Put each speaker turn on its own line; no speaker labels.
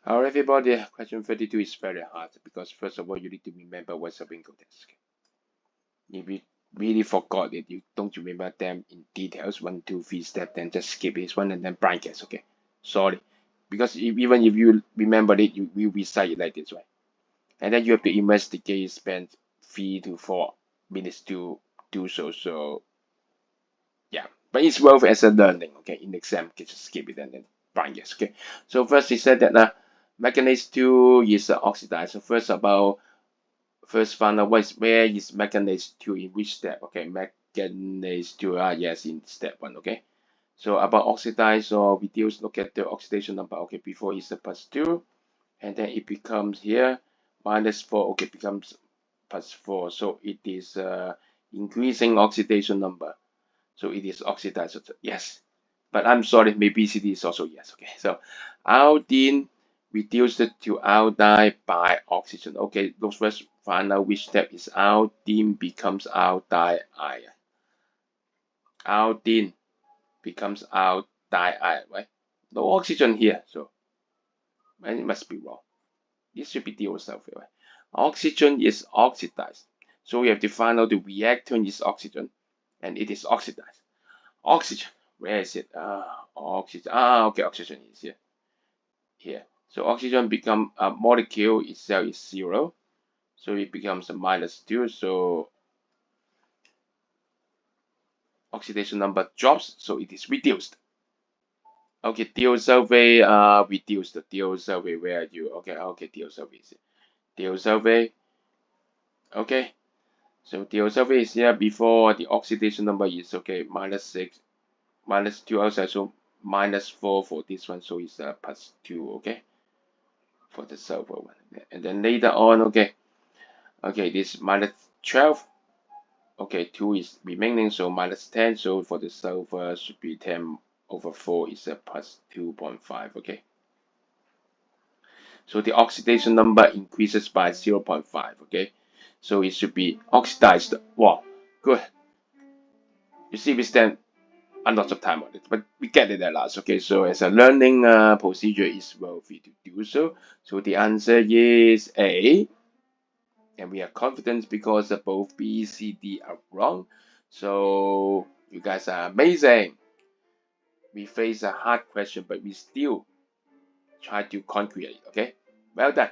Alright, everybody, question 32 is very hard because first of all, you need to remember what's a Winkel test. If you really forgot it, you don't remember them in details, 1, 2, 3 steps, then just skip this one and then blind guess, okay? Sorry. Because even if you remember it, you will recite it like this way. And then you have to investigate, spend 3 to 4 minutes to do so. So, yeah. But it's worth as a learning, okay? In the exam, you just skip it and then blind guess, okay? So first he said that manganese 2 is oxidized. So first find out where is manganese 2 in which step, okay? Manganese 2, yes, in step 1, okay? So about oxidize or reduce, look at the oxidation number, okay? Before is a +2, and then it becomes here -4, okay, becomes +4. So it is increasing oxidation number. So it is oxidized, yes. But I'm sorry, maybe CD is also yes, okay? So iodine reduced to iodine by oxygen. Okay, let's first find out which step is iodine becomes iodine ion. Iodine becomes iodine ion, right? No oxygen here, so it must be wrong. This should be DO-sulfate, right? Oxygen is oxidized. So we have to find out the reactant is oxygen, and it is oxidized. Oxygen, where is it? Oxygen. Okay, oxygen is here. Here. So oxygen become a molecule itself is 0. So it becomes a -2. So oxidation number drops. So it is reduced. Okay, DO-sulfate reduced. The DO-sulfate, where are you? Okay, DO-sulfate is here. DO-sulfate. Okay. So DO-sulfate is here before the oxidation number is okay, -6, -2 outside, so -4 for this one, so it's +2, okay, for the sulfur one. And then later on, okay, this -12, okay, 2 is remaining, so -10, so for the sulfur should be 10/4 is a +2.5, okay. So the oxidation number increases by 0.5, okay. So it should be oxidized. Wow, good. You see, we spend a lot of time on it, but we get it at last. Okay, so as a learning procedure, it's worthy to do so. So the answer is A, and we are confident because both B, C, D are wrong. So you guys are amazing. We face a hard question, but we still try to conquer it. Okay, well done.